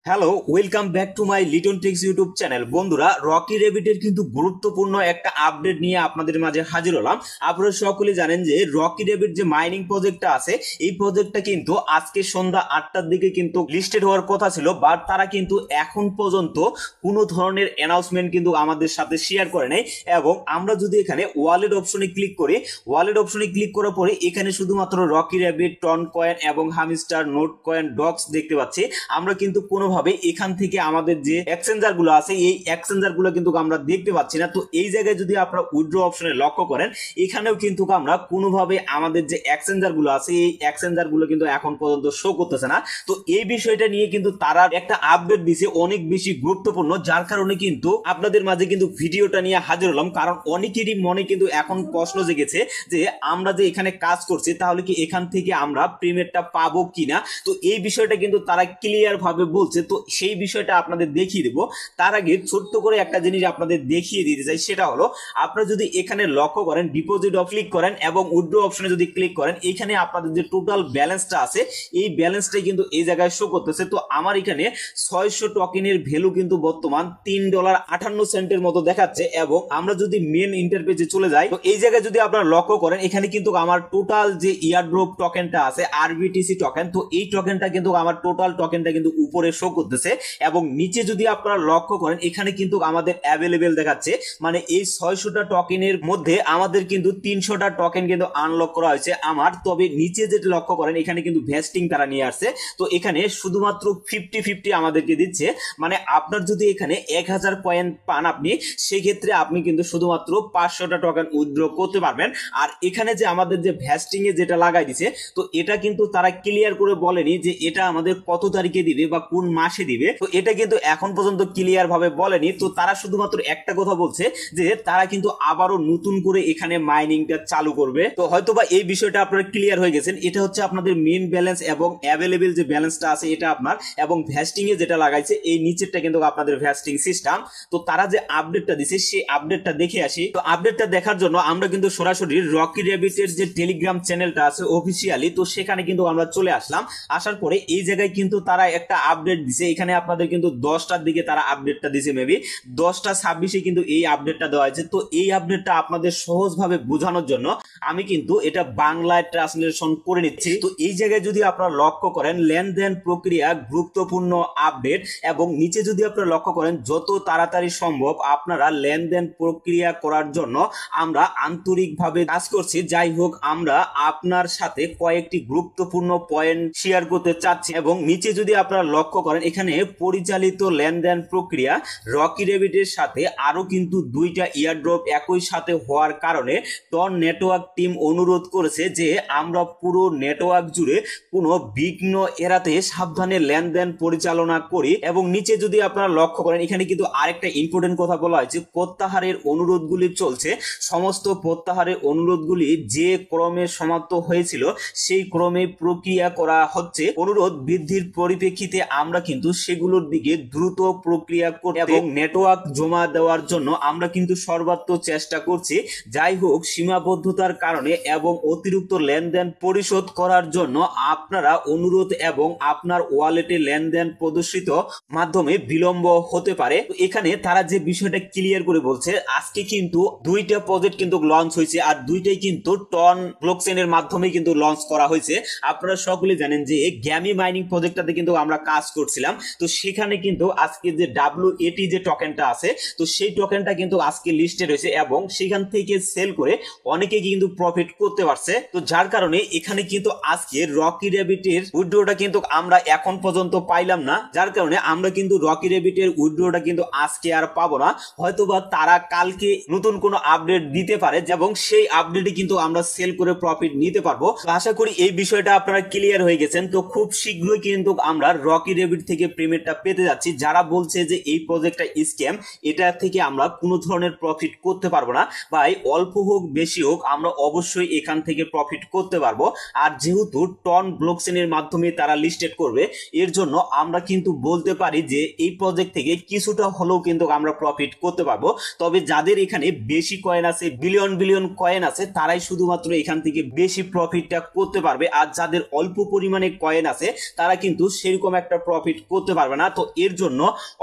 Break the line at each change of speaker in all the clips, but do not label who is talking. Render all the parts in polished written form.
Hello, welcome back to my Liton techs YouTube channel. বন্ধুরা, Rocky রেবিটের কিন্তু গুরুত্বপূর্ণ একটা আপডেট নিয়ে আপনাদের মাঝে হাজির হলাম। আপনারা সকলে জানেন যে রকি রেবিট যে মাইনিং প্রজেক্টটা আছে, এই প্রজেক্টটা কিন্তু আজকে সন্ধ্যা 8টার দিকে কিন্তু লিস্টেড হওয়ার কথা ছিল, বাট তারা কিন্তু এখন পর্যন্ত কোনো ধরনের অ্যানাউন্সমেন্ট কিন্তু আমাদের সাথে শেয়ার করে নাই। এবং আমরা যদি এখানে ওয়ালেট অপশনে ক্লিক করি, ওয়ালেট অপশনে ক্লিক করার পরে এখানে শুধুমাত্র রকি রেবিট, টন কয়েন এবং হামিস্টার, নোট কয়েন, ডক্স দেখতে পাচ্ছি। আমরা কিন্তু কোনোভাবে এখান থেকে আমাদের যে এক্সচেঞ্জার গুলো আছে, এই এক্সচেঞ্জার গুলো কিন্তু আমরা দেখতে পাচ্ছি না। তো এই জায়গায় যদি আপনারা উইথড্র অপশনে লক্ষ্য করেন, এখানেও কিন্তু আমরা কোনোভাবে আমাদের যে এক্সচেঞ্জার গুলো আছে, এই এক্সচেঞ্জার গুলো কিন্তু এখন পর্যন্ত শো করতেছে না। তো এই বিষয়টা নিয়ে কিন্তু তারা একটা আপডেট দিছে, অনেক বেশি গুরুত্বপূর্ণ, যার কারণে কিন্তু আপনাদের মাঝে কিন্তু ভিডিওটা নিয়ে হাজির হলাম। কারণ অনেকেরই মনে কিন্তু এখন প্রশ্ন জেগেছে যে আমরা যে এখানে কাজ করছি, তাহলে কি এখান থেকে আমরা প্রিমিয়ারটা পাবো কিনা। তো এই বিষয়টা কিন্তু তারা ক্লিয়ার ভাবে বলছে। তো সেই বিষয়টা আপনাদের দেখিয়ে দেবো। তার আগে ছোট্ট করে একটা জিনিস আপনাদের দেখিয়ে দিতে চাই, সেটা হলো আপনারা যদি এখানে লক্ষ্য করেন, ডিপোজিট ক্লিক করেন এবং উইথড্র অপশনে যদি ক্লিক করেন, এখানে আপনাদের যে টোটাল ব্যালেন্সটা আছে, এই ব্যালেন্সটাই কিন্তু এই জায়গায় শো করতেছে। তো আমার এখানে 600 টোকেনের ভ্যালু কিন্তু বর্তমান $3.58 মতো দেখাচ্ছে। এবং আমরা যদি মেন ইন্টারপেজে চলে যাই, তো এই জায়গায় যদি আপনারা লক্ষ্য করেন, এখানে কিন্তু আমার টোটাল যে ইয়ারড্রপ টোকেনটা আছে, আরবিটিসি টোকেন, তো এই টোকেনটা কিন্তু আমার টোটাল টোকেনটা কিন্তু উপরে শো করতেছে। এবং নিচে যদি আপনারা লক্ষ্য করেন, এখানে কিন্তু আমাদের অ্যাভেলেবেল দেখাচ্ছে, মানে এই 600টা টোকেনের মধ্যে আমাদের কিন্তু 300টা টোকেন কিন্তু আনলক করা হয়েছে আমার। তবে নিচে যেটা লক্ষ্য করেন, এখানে কিন্তু ভেস্টিং তারা নিয়ে আসছে। তো এখানে শুধুমাত্র 50-50 আমাদেরকে দিচ্ছে, মানে আপনার যদি এখানে 1000 কয়েন পান আপনি, সেক্ষেত্রে আপনি কিন্তু শুধুমাত্র 500টা টোকেন উইথড্র করতে পারবেন। আর এখানে যে আমাদের যে ভেস্টিং এ যেটা লাগাই দিছে, তো এটা কিন্তু তারা ক্লিয়ার করে বলেনি যে এটা আমাদের কত তারিখে দিবে বা কোন মাসে দিবে। তো এটা কিন্তু এখন পর্যন্ত ক্লিয়ার ভাবে বলেনি। তো তারা শুধুমাত্র একটা কথা বলছে যে তারা কিন্তু আবারও নতুন করে এখানে মাইনিংটা চালু করবে। তো হয়তোবা এই বিষয়টা আপনারা ক্লিয়ার হয়ে গেছেন। এটা হচ্ছে আপনাদের মেইন ব্যালেন্স এবং অ্যাভেলেবেল যে ব্যালেন্সটা আছে এটা আপনার, এবং ভ্যাস্টিং এ যেটা লাগাইছে এই নিচেরটা কিন্তু আপনাদের ভ্যাস্টিং সিস্টেম। তো তারা যে আপডেটটা দিছে, সেই আপডেটটা দেখে আসি। তো আপডেটটা দেখার জন্য আমরা কিন্তু সরাসরি রকি রেবিটের যে টেলিগ্রাম চ্যানেলটা আছে অফিসিয়ালি, তো সেখানে কিন্তু আমরা চলে আসলাম। আসার পরে এই জায়গায় কিন্তু তারা একটা আপডেট দিছে। এখানে আপনাদের কিন্তু 10টার দিকে তারা আপডেটটা দিছে, মেবি 10টা 26-এ কিন্তু এই আপডেটটা দেওয়া হয়েছে। তো এই আপডেটটা আপনাদের সহজভাবে বোঝানোর জন্য আমি কিন্তু এটা বাংলায় ট্রান্সলেশন করে নিচ্ছি। তো এই জায়গায় যদি আপনারা লক্ষ্য করেন, লেনদেন প্রক্রিয়া গুরুত্বপূর্ণ আপডেট, এবং নিচে যদি আপনারা লক্ষ্য করেন, যত তাড়াতাড়ি সম্ভব আপনারা লেনদেন প্রক্রিয়া করার জন্য আমরা আন্তরিকভাবে কাজ করছি। যাই হোক, আমরা আপনার সাথে কয়েকটি গুরুত্বপূর্ণ পয়েন্ট শেয়ার করতে চাচ্ছি। এবং নিচে যদি আপনারা লক্ষ্য করেন, এখানে পরিচালিত লেনদেন প্রক্রিয়া রকি রেবিটের সাথে আরো কিন্তু 2টা ইয়ারড্রপ একই সাথে হওয়ার কারণে টন নেটওয়ার্ক টিম অনুরোধ করেছে যে আমরা পুরো নেটওয়ার্ক জুড়ে কোনো বিঘ্ন এড়াতে সাবধানে লেনদেন পরিচালনা করি। এবং নিচে যদি আপনারা লক্ষ্য করেন, এখানে কিন্তু আরেকটা ইম্পর্টেন্ট কথা বলা হয়েছে, প্রত্যাহারের অনুরোধগুলি চলছে। সমস্ত প্রত্যাহারের অনুরোধগুলি যে ক্রমে সমাপ্ত হয়েছিল সেই ক্রমে প্রক্রিয়া করা হচ্ছে। অনুরোধ বৃদ্ধির পরিপ্রেক্ষিতে আমরা কিন্তু সেগুলোর দিকে দ্রুত প্রক্রিয়া করতে এবং নেটওয়ার্ক জমা দেওয়ার জন্য আমরা কিন্তু সর্বাত্মক চেষ্টা করছি। যাই হোক, সীমাবদ্ধতার কারণে এবং অতিরিক্ত লেনদেন পরিশোধ করার জন্য আপনারা অনুরোধ এবং আপনার ওয়ালেটে লেনদেন প্রদর্শিত মাধ্যমে বিলম্ব হতে পারে। এখানে তারা যে বিষয়টা ক্লিয়ার করে বলছে, আজকে কিন্তু 2টা প্রজেক্ট কিন্তু লঞ্চ হয়েছে, আর 2টাই কিন্তু টন ব্লকচেনের মাধ্যমে কিন্তু লঞ্চ করা হয়েছে। আপনারা সকলে জানেন যে গ্যামি মাইনিং প্রজেক্টটাতে কিন্তু আমরা কাজ করছিলাম। তো সেখানে কিন্তু আজকে যে WAT যে টোকেনটা আছে, তো সেই টোকেনটা কিন্তু আজকে লিস্টেড হয়েছে, এবং সেখান থেকে সেল করে অনেকে কিন্তু প্রফিট করতে পারছে। তো যার কারণে এখানে কিন্তু আজকে রকি রেবিটের উইথড্রটা কিন্তু আমরা এখন পর্যন্ত পাইলাম না। যার কারণে আমরা কিন্তু রকি রেবিটের উইথড্রটা কিন্তু আজকে আর পাবো না। হয়তোবা তারা কালকে নতুন কোনো আপডেট দিতে পারে, এবং সেই আপডেটে কিন্তু আমরা সেল করে প্রফিট নিতে পারবো। আশা করি এই বিষয়টা আপনারা ক্লিয়ার হয়ে গেছেন। তো খুব শীঘ্রই কিন্তু আমরা রকি রেবিট থেকে পেমেন্টটা পেতে যাচ্ছি। যারা বলছে যে এই প্রজেক্টটা স্ক্যাম, এটা থেকে আমরা কোনো ধরনের প্রফিট করতে পারবো না, ভাই অল্প হোক বেশি হোক আমরা অবশ্যই এখান থেকে প্রফিট করতে পারবো। আর যেহেতু টন ব্লকচেনের মাধ্যমে তারা লিস্টেড করবে, এর জন্য আমরা কিন্তু বলতে পারি যে এই প্রজেক্ট থেকে কিছুটা হলেও কিন্তু আমরা প্রফিট করতে পারবো। তবে যাদের এখানে বেশি কয়েন আছে, বিলিয়ন বিলিয়ন কয়েন আছে, তারাই শুধুমাত্র এখান থেকে বেশি প্রফিটটা করতে পারবে। আর যাদের অল্প পরিমাণে কয়েন আছে, তারা কিন্তু সেরকম একটা প্রফিট কমপ্লিট করতে পারবে না। তো এর জন্য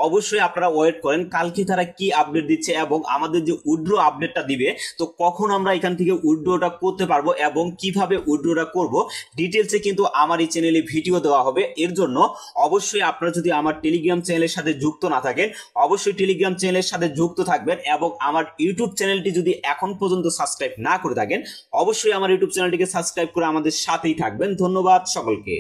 অবশ্যই আপনারা ওয়েট করেন কালকে তারা কি আপডেট দিচ্ছে এবং আমাদের যে উইথড্র আপডেটটা দিবে তো কখন আমরা এখান থেকে উইথড্রটা করতে পারবো এবং কিভাবে উইথড্রটা করব ডিটেলসে কিন্তু আমার এই চ্যানেলে ভিডিও দেওয়া হবে। এর জন্য অবশ্যই আপনারা যদি আমার টেলিগ্রাম চ্যানেলের সাথে যুক্ত না থাকেন অবশ্যই টেলিগ্রাম চ্যানেলের সাথে যুক্ত থাকবেন এবং আমার ইউটিউব চ্যানেলটি যদি এখন পর্যন্ত সাবস্ক্রাইব না করে থাকেন অবশ্যই আমার ইউটিউব চ্যানেলটিকে সাবস্ক্রাইব করে আমাদের সাথেই থাকবেন। ধন্যবাদ সকলকে।